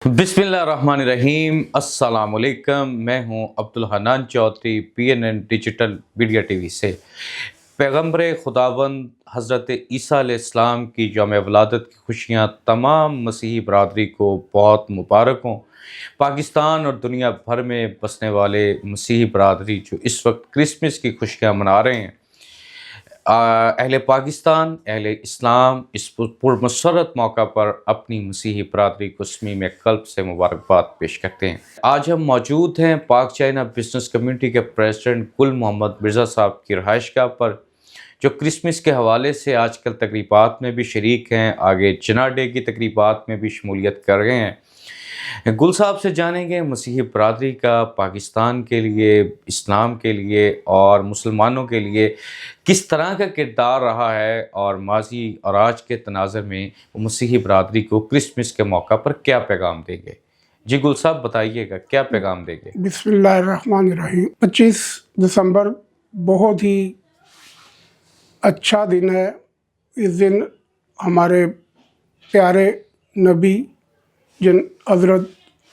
बिस्मिल्लाहिर्रहमानिर्रहीम। अस्सलाम वालेकुम। मैं हूं Abdul Hannan Chaudhary, PNN digital media TV से। पैगम्बर खुदावंद हज़रत ईसा अलैहिस्सलाम की यौम वलादत की खुशियाँ तमाम मसीही बरादरी को बहुत मुबारक हों। पाकिस्तान और दुनिया भर में बसने वाले मसीही बरादरी जो इस वक्त क्रिसमस की खुशियाँ मना रहे हैं, अहले पाकिस्तान, अहले इस्लाम इस पुरमसरत मौका पर अपनी मसीही बरादरी को समीम क़ल्ब से मुबारकबाद पेश करते हैं। आज हम मौजूद हैं पाक चाइना बिज़नेस कम्युनिटी के प्रेसिडेंट गुल मोहम्मद मिर्ज़ा साहब की रहायशगाह पर, जो क्रिसमस के हवाले से आजकल तकरीबात में भी शरीक हैं, आगे चना डे की तकरीबात में भी शमूलियत कर रहे हैं। गुल साहब से जानेंगे मसीही बरादरी का पाकिस्तान के लिए, इस्लाम के लिए और मुसलमानों के लिए किस तरह का किरदार रहा है, और माजी और आज के तनाज़र में मसीही बरादरी को क्रिसमस के मौका पर क्या पैगाम देंगे। जी गुल साहब बताइएगा, क्या पैगाम देंगे। बिस्मिल्लाहिर्रहमानिर्रहीम। 25 दिसंबर बहुत ही अच्छा दिन है। इस दिन हमारे प्यारे नबी जिन हज़रत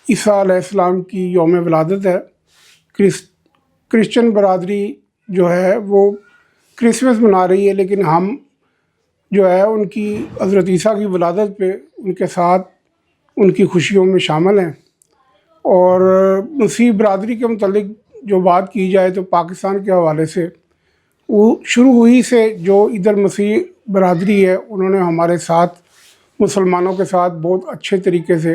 ईसा अलैहिस्सलाम की यौम विलादत है। क्रिश्चियन बरादरी जो है वो क्रिसमस मना रही है, लेकिन हम जो है उनकी हज़रत ईसा की विलादत पे उनके साथ उनकी खुशियों में शामिल हैं। और मसीह बरादरी के मतलब जो बात की जाए तो पाकिस्तान के हवाले से वो शुरू हुई से जो इधर मसीह बरादरी है, उन्होंने हमारे साथ मुसलमानों के साथ बहुत अच्छे तरीके से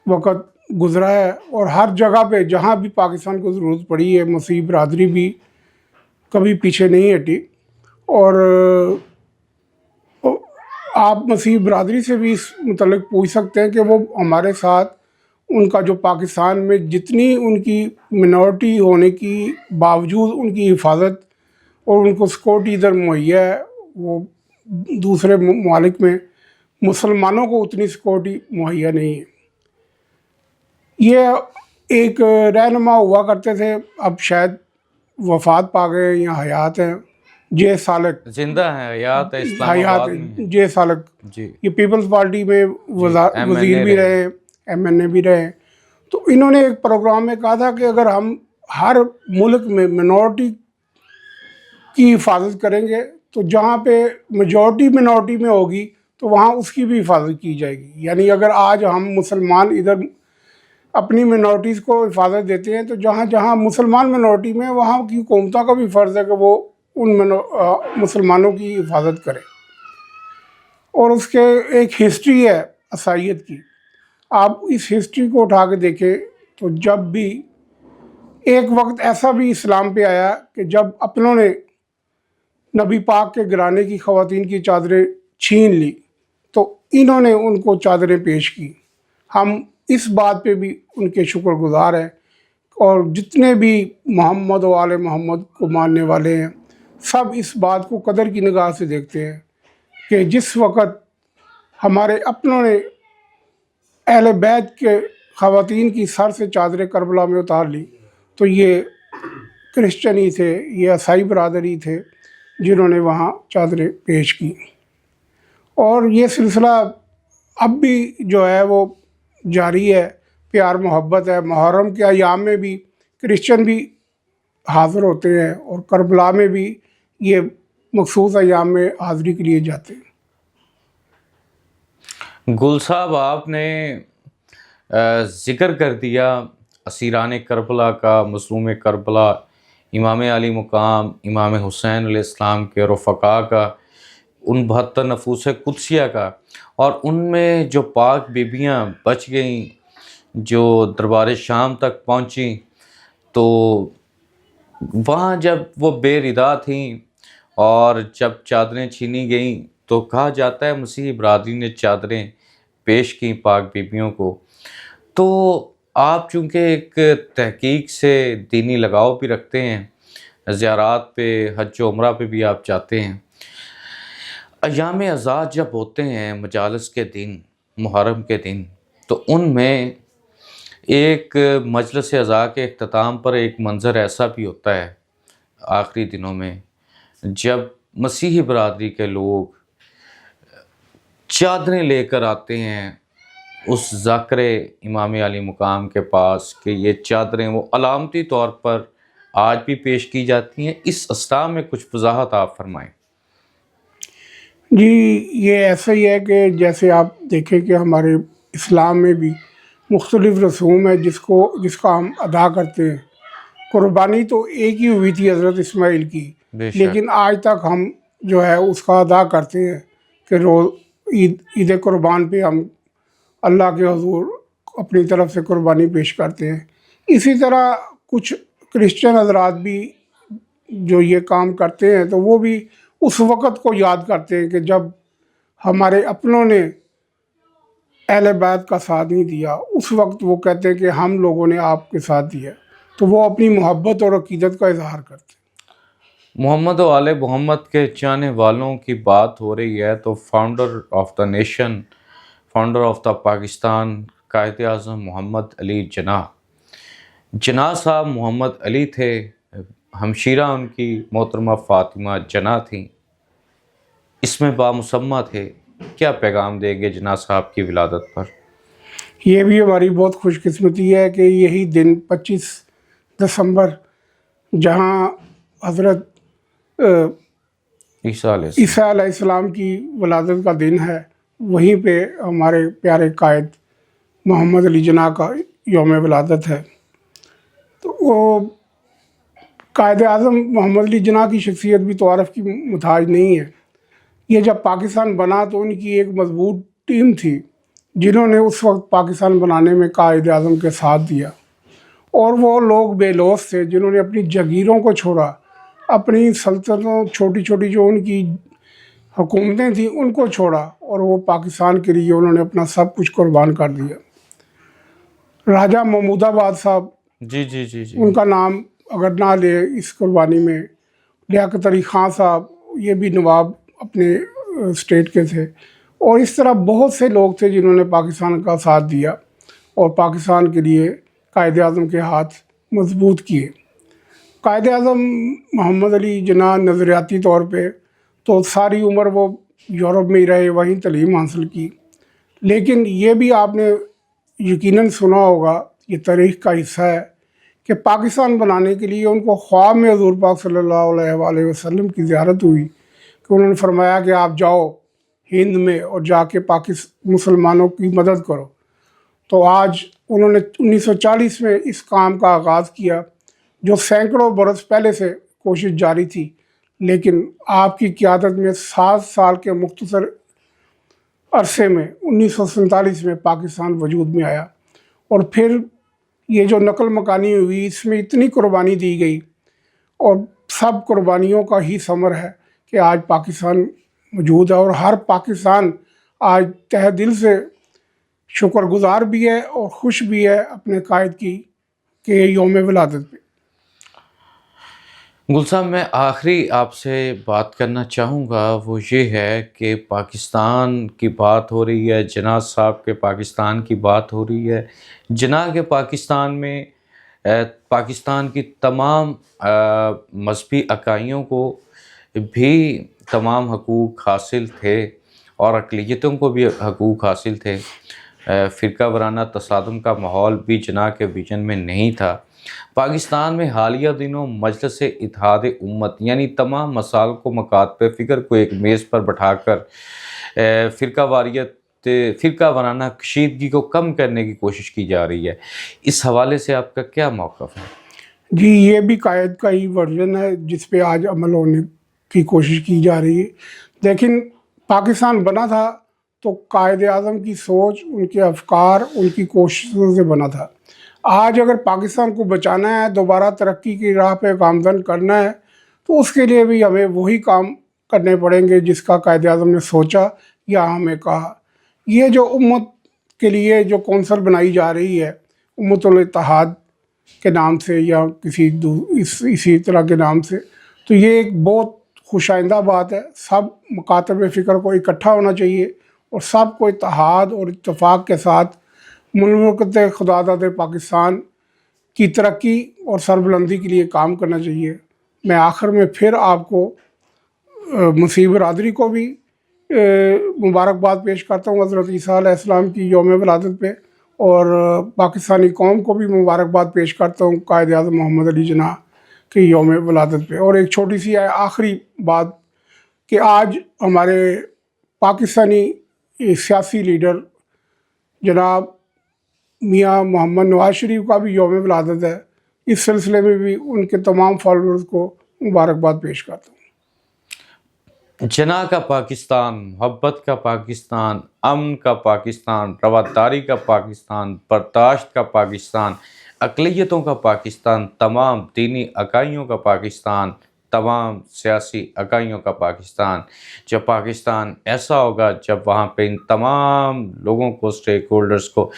वक़्त गुज़रा है। और हर जगह पे जहाँ भी पाकिस्तान को ज़रूरत पड़ी है, मसीह बरादरी भी कभी पीछे नहीं हटी। और आप मसीह बरादरी से भी इस मतलब पूछ सकते हैं कि वो हमारे साथ उनका जो पाकिस्तान में जितनी उनकी मिनॉरिटी होने की बावजूद उनकी हिफाजत और उनको सिक्योरिटी इधर मुहैया है, वो दूसरे ममालिक में मुसलमानों को उतनी सिक्योरिटी मुहैया नहीं है। ये एक रहनुमा हुआ करते थे, अब शायद वफ़ात पा गए या हयात हैं, जे सालक जिंदा है, हयात है, हयात इस्लामाबाद में है। जे सालक जी। ये पीपल्स पार्टी में वज़ीर भी रहे, MNA भी रहे। तो इन्होंने एक प्रोग्राम में कहा था कि अगर हम हर मुल्क में मिनॉरिटी की हिफाजत करेंगे तो जहाँ पे मेजॉरिटी मिनॉरिटी में होगी तो वहाँ उसकी भी हिफाजत की जाएगी। यानी अगर आज हम मुसलमान इधर अपनी मिनॉरिटीज़ को हिफाजत देते हैं तो जहाँ जहाँ मुसलमान मिनॉरिटी में वहाँ की हुकूमतों का भी फ़र्ज़ है कि वो उन मुसलमानों की हिफाजत करें। और उसके एक हिस्ट्री है ईसाईयत की। आप इस हिस्ट्री को उठा के देखें तो जब भी एक वक्त ऐसा भी इस्लाम पे आया कि जब अपनों ने नबी पाक के घराने की ख़वातीन की चादरें छीन ली तो इन्होंने उनको चादरें पेश की। हम इस बात पे भी उनके शुक्रगुज़ार हैं। और जितने भी मोहम्मद व आले मोहम्मद को मानने वाले हैं, सब इस बात को कदर की निगाह से देखते हैं कि जिस वक़्त हमारे अपनों ने अहले बैत के ख़वातीन की सर से चादरें करबला में उतार ली, तो ये क्रिश्चियन ही थे, ये ईसाई बरादरी थे जिन्होंने वहाँ चादरें पेश की। और ये सिलसिला अब भी जो है वो जारी है, प्यार मोहब्बत है। मुहर्रम के अयाम में भी क्रिश्चियन भी हाज़िर होते हैं और करबला में भी ये मखसूस अयाम में हाज़िरी के लिए जाते हैं। गुल साहब, आपने ज़िक्र कर दिया असीरान करबला का, मज़लूम करबला, इमाम अली मुकाम, इमाम हुसैन अलैहिस्सलाम के रफ़क़ा का, उन 72 नफूस कुदसिया का, और उनमें जो पाक बीबियाँ बच गईं, जो दरबार शाम तक पहुँची, तो वहाँ जब वो बेरिदा थीं और जब चादरें छीनी गईं तो कहा जाता है मसीही बरादरी ने चादरें पेश की पाक बीबियों को। तो आप चूँकि एक तहकीक से दीनी लगाव भी रखते हैं, ज़ियारात पे, हज व उम्रा पे भी आप जाते हैं, अयाम आज़ाद जब होते हैं, मजालिस के दिन, मुहर्रम के दिन, तो उनमें एक मजलिस अज़ा के इख्तिताम पर एक मंज़र ऐसा भी होता है आखिरी दिनों में, जब मसीही बरादरी के लोग चादरें लेकर आते हैं اس ذاکر امام علی مقام کے پاس کہ یہ چادریں وہ علامتی طور پر آج بھی پیش کی جاتی ہیں، اس اسنا میں کچھ وضاحت آپ فرمائیں۔ جی یہ ایسا ہی ہے کہ جیسے آپ دیکھیں کہ ہمارے اسلام میں بھی مختلف رسوم ہے جس کا ہم ادا کرتے ہیں۔ قربانی تو ایک ہی ہوئی تھی حضرت اسماعیل کی، بے شک، لیکن آج تک ہم جو ہے اس کا ادا کرتے ہیں کہ روز عید قربان پہ ہم اللہ کے حضور اپنی طرف سے قربانی پیش کرتے ہیں۔ اسی طرح کچھ کرسچن حضرات بھی جو یہ کام کرتے ہیں تو وہ بھی اس وقت کو یاد کرتے ہیں کہ جب ہمارے اپنوں نے اہل بیت کا ساتھ نہیں دیا، اس وقت وہ کہتے ہیں کہ ہم لوگوں نے آپ کے ساتھ دیا، تو وہ اپنی محبت اور عقیدت کا اظہار کرتے ہیں۔ محمد و آل محمد کے چاہنے والوں کی بات ہو رہی ہے تو founder of the nation, founder of the Pakistan, Quaid Azam محمد علی جناح صاحب محمد علی تھے، ہمشیرہ ان کی محترمہ فاطمہ جناح تھیں، اس میں بامسمہ تھے۔ کیا پیغام دیں گے جناح صاحب کی ولادت پر؟ یہ بھی ہماری بہت خوش قسمتی ہے کہ یہی دن 25 دسمبر جہاں حضرت عیسیٰ علیہ السلام، عیسیٰ علیہ السلام کی ولادت کا دن ہے، وہیں پہ ہمارے پیارے قائد محمد علی جناح کا یوم ولادت ہے۔ تو وہ قائد اعظم محمد علی جناح کی شخصیت بھی تعارف کی محتاج نہیں ہے۔ یہ جب پاکستان بنا تو ان کی ایک مضبوط ٹیم تھی جنہوں نے اس وقت پاکستان بنانے میں قائد اعظم کے ساتھ دیا، اور وہ لوگ بے لوث تھے جنہوں نے اپنی جگیروں کو چھوڑا، اپنی سلطنتوں چھوٹی چھوٹی جو ان کی حکومتیں تھیں ان کو چھوڑا، اور وہ پاکستان کے لیے انہوں نے اپنا سب کچھ قربان کر دیا۔ راجہ محمود آباد صاحب، جی جی جی جی، ان کا نام اگر نہ لے اس قربانی میں، لیاقت علی خان صاحب، یہ بھی نواب اپنے اسٹیٹ کے تھے، اور اس طرح بہت سے لوگ تھے جنہوں نے پاکستان کا ساتھ دیا اور پاکستان کے لیے قائد اعظم کے ہاتھ مضبوط کیے۔ قائد اعظم محمد علی جناح نظریاتی طور پہ تو ساری عمر وہ یورپ میں ہی رہے، وہیں تعلیم حاصل کی، لیکن یہ بھی آپ نے یقیناً سنا ہوگا، یہ تاریخ کا حصہ ہے کہ پاکستان بنانے کے لیے ان کو خواب میں حضور پاک صلی اللہ علیہ وآلہ وسلم کی زیارت ہوئی کہ انہوں نے فرمایا کہ آپ جاؤ ہند میں اور جا کے مسلمانوں کی مدد کرو۔ تو آج انہوں نے 1940 میں اس کام کا آغاز کیا، جو سینکڑوں برس پہلے سے کوشش جاری تھی، لیکن آپ کی قیادت میں 7 سال کے مختصر عرصے میں 1947 میں پاکستان وجود میں آیا، اور پھر یہ جو نقل مکانی ہوئی اس میں اتنی قربانی دی گئی، اور سب قربانیوں کا ہی ثمر ہے کہ آج پاکستان موجود ہے، اور ہر پاکستان آج تہ دل سے شکر گزار بھی ہے اور خوش بھی ہے اپنے قائد کی کہ یوم ولادت پہ۔ گل صاحب، میں آخری آپ سے بات کرنا چاہوں گا وہ یہ ہے کہ پاکستان کی بات ہو رہی ہے، جناح صاحب کے پاکستان کی بات ہو رہی ہے۔ جناح کے پاکستان میں پاکستان کی تمام مذہبی اکائیوں کو بھی تمام حقوق حاصل تھے اور اقلیتوں کو بھی حقوق حاصل تھے۔ فرقہ وارانہ تصادم کا ماحول بھی جناح کے ویژن میں نہیں تھا۔ پاکستان میں حالیہ دنوں مجلس اتحاد امت یعنی تمام مسائل کو مکاتب فکر کو ایک میز پر بٹھا کر فرقہ وارانہ کشیدگی کو کم کرنے کی کوشش کی جا رہی ہے، اس حوالے سے آپ کا کیا موقف ہے؟ جی یہ بھی قائد کا ہی ورژن ہے جس پہ آج عمل ہونے کی کوشش کی جا رہی ہے، لیکن پاکستان بنا تھا تو قائد اعظم کی سوچ، ان کے افکار، ان کی کوششوں سے بنا تھا۔ آج اگر پاکستان کو بچانا ہے، دوبارہ ترقی کی راہ پہ گامزن کرنا ہے، تو اس کے لیے بھی ہمیں وہی کام کرنے پڑیں گے جس کا قائد اعظم نے سوچا یا ہمیں کہا۔ یہ جو امت کے لیے جو کونسل بنائی جا رہی ہے امت الاتحاد کے نام سے یا اسی طرح کے نام سے، تو یہ ایک بہت خوش آئندہ بات ہے۔ سب مکاتب فکر کو اکٹھا ہونا چاہیے اور سب کو اتحاد اور اتفاق کے ساتھ مملکت خدا داد پاکستان کی ترقی اور سربلندی کے لیے کام کرنا چاہیے۔ میں آخر میں پھر آپ کو مسیح برادری کو بھی मुबारकबाद पेश करता हूँ हज़रत ईसा अलैहिस्सलाम की यौम विलादत पे, और पाकिस्तानी कौम को भी मुबारकबाद पेश करता हूँ कायद आज़म मोहम्मद अली जिन्ना की यौम विलादत पे। और एक छोटी सी आखिरी बात कि आज हमारे पाकिस्तानी सियासी लीडर जनाब मियाँ मोहम्मद नवाज शरीफ का भी यौम विलादत है। इस सिलसिले में भी उनके तमाम फॉलोअर्स को मुबारकबाद पेश करता हूँ। जना का पाकिस्तान, मोहब्बत का पाकिस्तान, अमन का पाकिस्तान, रवादारी का पाकिस्तान, बर्दाश्त का पाकिस्तान, अक़लियतों का पाकिस्तान, तमाम दीनी इकाइयों का पाकिस्तान, तमाम सियासी इकाइयों का पाकिस्तान। जब पाकिस्तान ऐसा होगा जब वहाँ पे इन तमाम लोगों को, स्टेक होल्डर्स को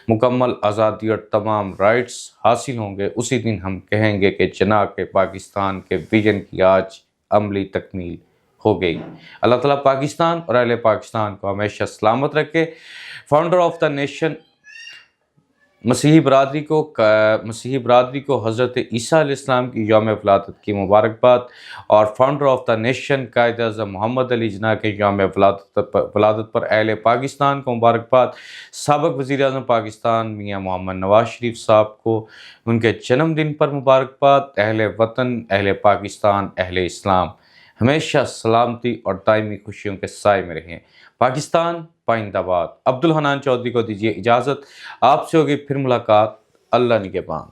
मुकम्मल आज़ादी और तमाम राइट्स हासिल होंगे, उसी दिन हम कहेंगे कि जना के पाकिस्तान के विजन की आज अमली तकमील हो गई। अल्लाह ताला पाकिस्तान और अहले पाकिस्तान को हमेशा सलामत रखे। फाउंडर ऑफ द नेशन मसीही बरादरी को हज़रत ईसा अलैहिस्सलाम की यौम विलादत की मुबारकबाद, और फाउंडर ऑफ द नेशन कायद आज़म मोहम्मद अली जिन्ना के यौम विलादत पर अहले पाकिस्तान को मुबारकबाद। साबिक़ वज़ीर आज़म पाकिस्तान मियाँ मोहम्मद नवाज शरीफ साहब को उनके जन्मदिन पर मुबारकबाद। अहले वतन, अहले पाकिस्तान, अहले इस्लाम हमेशा सलामती और दायमी खुशियों के साए में रहें। पाकिस्तान पाइंदाबाद। अब्दुल हन्नान चौधरी को दीजिए इजाज़त। आपसे होगी फिर मुलाकात। अल्लाह निगहबान।